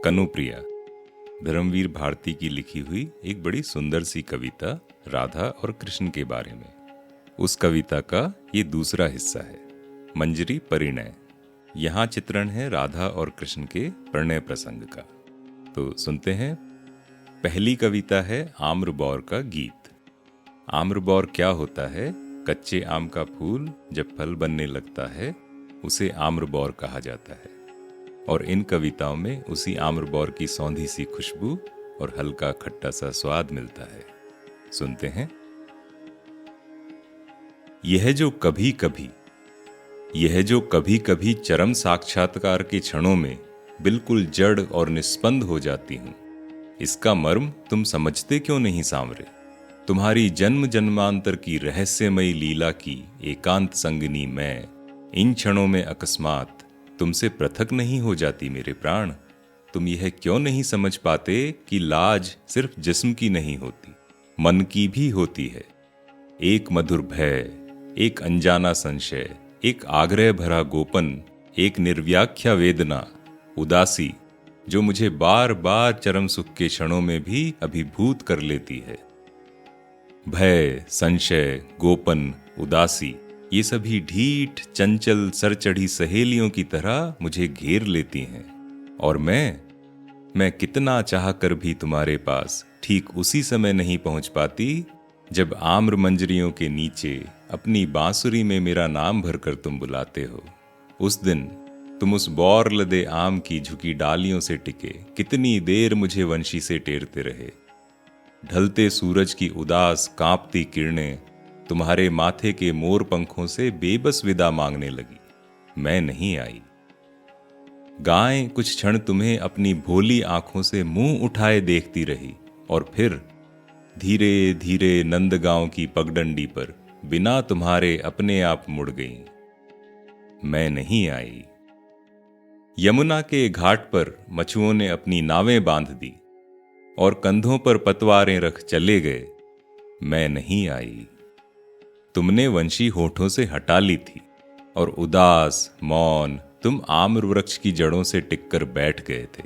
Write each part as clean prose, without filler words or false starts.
कनुप्रिया धर्मवीर भारती की लिखी हुई एक बड़ी सुंदर सी कविता राधा और कृष्ण के बारे में। उस कविता का ये दूसरा हिस्सा है, मंजरी परिणय। यहाँ चित्रण है राधा और कृष्ण के प्रणय प्रसंग का। तो सुनते हैं। पहली कविता है आम्रबौर का गीत। आम्रबौर क्या होता है? कच्चे आम का फूल जब फल बनने लगता है उसे आम्रबौर कहा जाता है। और इन कविताओं में उसी आम्रबौर की सौंधी सी खुशबू और हल्का खट्टा सा स्वाद मिलता है। सुनते हैं। यह जो कभी कभी चरम साक्षात्कार के क्षणों में बिल्कुल जड़ और निस्पंद हो जाती हूं, इसका मर्म तुम समझते क्यों नहीं सांवरे? तुम्हारी जन्म जन्मांतर की रहस्यमयी लीला की एकांत संगनी मैं इन क्षणों में अकस्मात तुमसे पृथक नहीं हो जाती मेरे प्राण। तुम यह क्यों नहीं समझ पाते कि लाज सिर्फ जिस्म की नहीं होती, मन की भी होती है। एक मधुर भय, एक अनजाना संशय, एक आग्रह भरा गोपन, एक निर्व्याख्या वेदना, उदासी जो मुझे बार बार चरम सुख के क्षणों में भी अभिभूत कर लेती है। भय, संशय, गोपन, उदासी ये सभी ढीठ चंचल सर चढ़ी सहेलियों की तरह मुझे घेर लेती हैं। और मैं कितना चाह कर भी तुम्हारे पास ठीक उसी समय नहीं पहुंच पाती जब आम्र मंजरियों के नीचे अपनी बांसुरी में मेरा नाम भरकर तुम बुलाते हो। उस दिन तुम उस बौर लदे आम की झुकी डालियों से टिके कितनी देर मुझे वंशी से टेरते रहे। ढलते सूरज की उदास कांपती किरणें तुम्हारे माथे के मोर पंखों से बेबस विदा मांगने लगी। मैं नहीं आई। गायें कुछ क्षण तुम्हें अपनी भोली आंखों से मुंह उठाए देखती रही और फिर धीरे धीरे नंदगांव की पगडंडी पर बिना तुम्हारे अपने आप मुड़ गईं। मैं नहीं आई। यमुना के घाट पर मछुओं ने अपनी नावें बांध दी और कंधों पर पतवारें रख चले गए। मैं नहीं आई। तुमने वंशी होठों से हटा ली थी और उदास मौन तुम आम्र वृक्ष की जड़ों से टिककर बैठ गए थे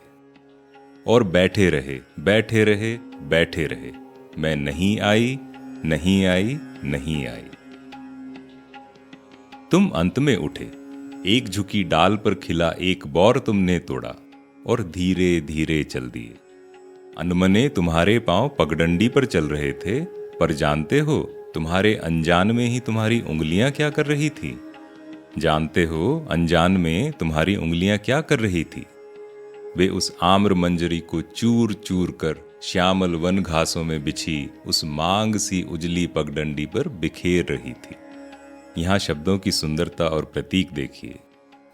और बैठे रहे बैठे रहे बैठे रहे। मैं नहीं आई, नहीं आई, नहीं आई। तुम अंत में उठे, एक झुकी डाल पर खिला एक बौर तुमने तोड़ा और धीरे धीरे चल दिए। अनमने तुम्हारे पांव पगडंडी पर चल रहे थे, पर जानते हो तुम्हारे अनजान में ही तुम्हारी उंगलियां क्या कर रही थी? जानते हो अनजान में तुम्हारी उंगलियां क्या कर रही थी? वे उस आम्र मंजरी को चूर चूर कर श्यामल वन घासों में बिछी उस मांग सी उजली पगडंडी पर बिखेर रही थी। यहां शब्दों की सुंदरता और प्रतीक देखिए।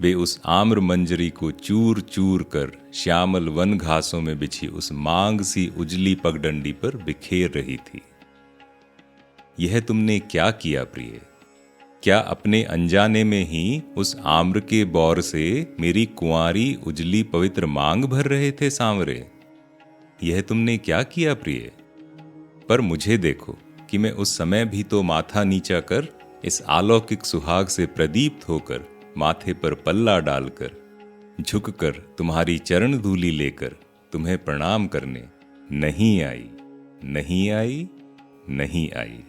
वे उस आम्र मंजरी को चूर चूर कर श्यामल वन घासों में बिछी उस मांग सी उजली पगडंडी पर बिखेर रही थी। यह तुमने क्या किया प्रिय? क्या अपने अनजाने में ही उस आम्र के बौर से मेरी कुंवारी उजली पवित्र मांग भर रहे थे सांवरे? यह तुमने क्या किया प्रिय? पर मुझे देखो कि मैं उस समय भी तो माथा नीचा कर इस अलौकिक सुहाग से प्रदीप्त होकर माथे पर पल्ला डालकर झुककर तुम्हारी चरण धूलि लेकर तुम्हें प्रणाम करने नहीं आई, नहीं आई, नहीं आई।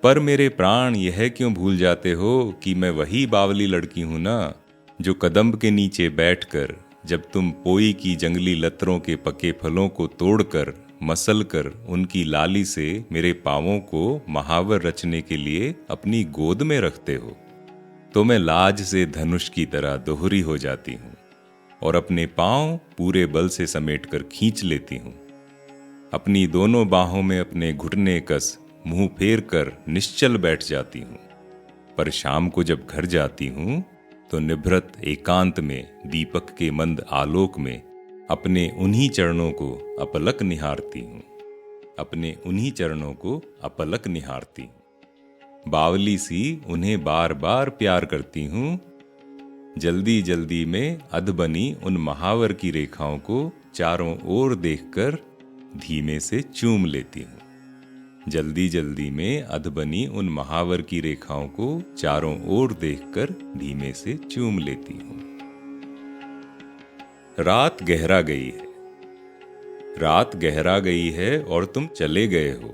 पर मेरे प्राण यह क्यों भूल जाते हो कि मैं वही बावली लड़की हूं ना, जो कदम्ब के नीचे बैठकर जब तुम पोई की जंगली लतरों के पके फलों को तोड़कर मसल कर उनकी लाली से मेरे पांवों को महावर रचने के लिए अपनी गोद में रखते हो, तो मैं लाज से धनुष की तरह दोहरी हो जाती हूं और अपने पांव पूरे बल से समेटकर खींच लेती हूं। अपनी दोनों बाहों में अपने घुटने कस मुंह फेर कर निश्चल बैठ जाती हूं। पर शाम को जब घर जाती हूं तो निभृत एकांत में दीपक के मंद आलोक में अपने उन्हीं चरणों को अपलक निहारती हूं, अपने उन्हीं चरणों को अपलक निहारती हूं। बावली सी उन्हें बार बार प्यार करती हूं। जल्दी जल्दी में अध बनी उन महावर की रेखाओं को चारों ओर देखकर धीमे से चूम लेती हूं। जल्दी जल्दी में अध बनी उन महावर की रेखाओं को चारों ओर देखकर धीमे से चूम लेती हूं। रात गहरा गई है, रात गहरा गई है और तुम चले गए हो,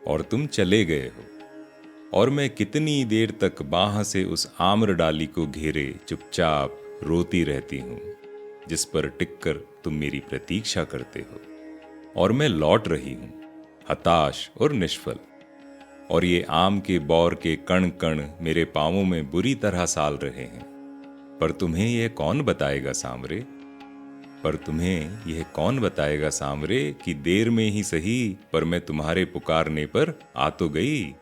और तुम चले गए हो, और मैं कितनी देर तक बाह से उस आम्र डाली को घेरे चुपचाप रोती रहती हूँ जिस पर टिककर तुम मेरी प्रतीक्षा करते हो। और मैं लौट रही हूँ हताश और निष्फल, और ये आम के बौर के कण कण मेरे पांवों में बुरी तरह साल रहे हैं। पर तुम्हें यह कौन बताएगा सांवरे, पर तुम्हें यह कौन बताएगा सांवरे कि देर में ही सही पर मैं तुम्हारे पुकारने पर आ तो गई।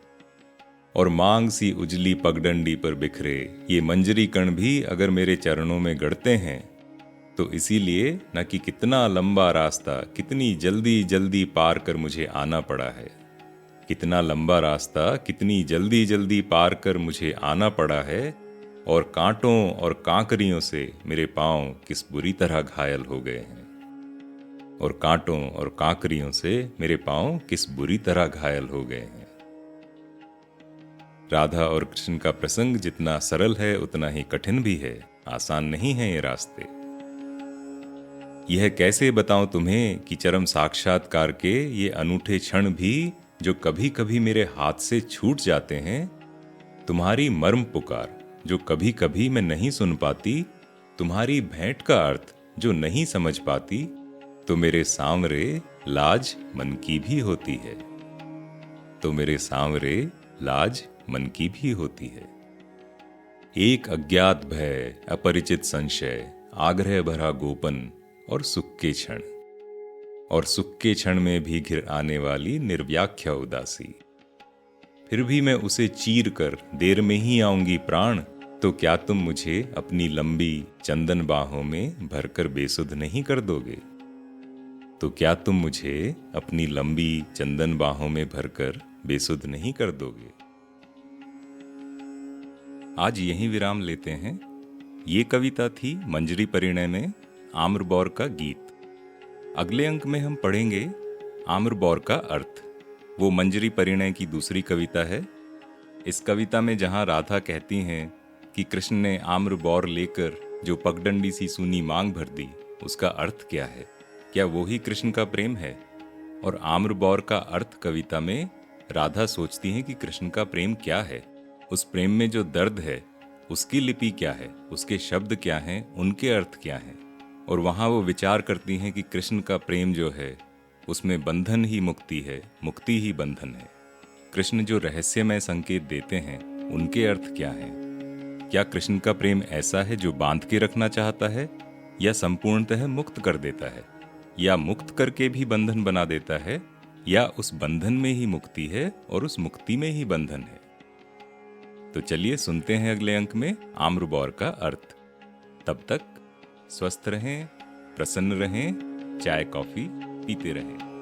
और मांग सी उजली पगडंडी पर बिखरे ये मंजरी कण भी अगर मेरे चरणों में गड़ते हैं तो इसीलिए न कि कितना लंबा रास्ता कितनी जल्दी जल्दी पार कर मुझे आना पड़ा है, कितना लंबा रास्ता कितनी जल्दी जल्दी पार कर मुझे आना पड़ा है, और कांटों और कांकरियों से मेरे पांव किस बुरी तरह घायल हो गए हैं, और कांटों और कांकरियों से मेरे पांव किस बुरी तरह घायल हो गए हैं। राधा और कृष्ण का प्रसंग जितना सरल है उतना ही कठिन भी है, आसान नहीं है ये रास्ते। यह कैसे बताऊं तुम्हें कि चरम साक्षात्कार के ये अनूठे क्षण भी जो कभी कभी मेरे हाथ से छूट जाते हैं, तुम्हारी मर्म पुकार जो कभी कभी मैं नहीं सुन पाती, तुम्हारी भेंट का अर्थ जो नहीं समझ पाती, तो मेरे सांवरे लाज मन की भी होती है, तो मेरे सांवरे लाज मन की भी होती है। एक अज्ञात भय, अपरिचित संशय, आग्रह भरा गोपन और सुख के क्षण, और सुख के क्षण में भी घिर आने वाली निर्व्याख्या उदासी। फिर भी मैं उसे चीर कर देर में ही आऊंगी प्राण, तो क्या तुम मुझे अपनी लंबी चंदन बाहों में भरकर बेसुध नहीं कर दोगे, तो क्या तुम मुझे अपनी लंबी चंदन बाहों में भरकर बेसुध नहीं कर दोगे। आज यहीं विराम लेते हैं। ये कविता थी मंजरी परिणय में आम्रबौर का गीत। अगले अंक में हम पढ़ेंगे आम्रबौर का अर्थ। वो मंजरी परिणय की दूसरी कविता है। इस कविता में जहां राधा कहती हैं कि कृष्ण ने आम्रबौर लेकर जो पगडंडी सी सूनी मांग भर दी, उसका अर्थ क्या है, क्या वो ही कृष्ण का प्रेम है। और आम्रबौर का अर्थ कविता में राधा सोचती हैं कि कृष्ण का प्रेम क्या है, उस प्रेम में जो दर्द है उसकी लिपि क्या है, उसके शब्द क्या हैं, उनके अर्थ क्या हैं। और वहाँ वो विचार करती हैं कि कृष्ण का प्रेम जो है उसमें बंधन ही मुक्ति है, मुक्ति ही बंधन है। कृष्ण जो रहस्यमय संकेत देते हैं उनके अर्थ क्या हैं। क्या कृष्ण का प्रेम ऐसा है जो बांध के रखना चाहता है, या संपूर्णतः मुक्त कर देता है, या मुक्त करके भी बंधन बना देता है, या उस बंधन में ही मुक्ति है और उस मुक्ति में ही बंधन है। तो चलिए सुनते हैं अगले अंक में आम्रबौर का अर्थ। तब तक स्वस्थ रहें, प्रसन्न रहें, चाय कॉफी पीते रहें।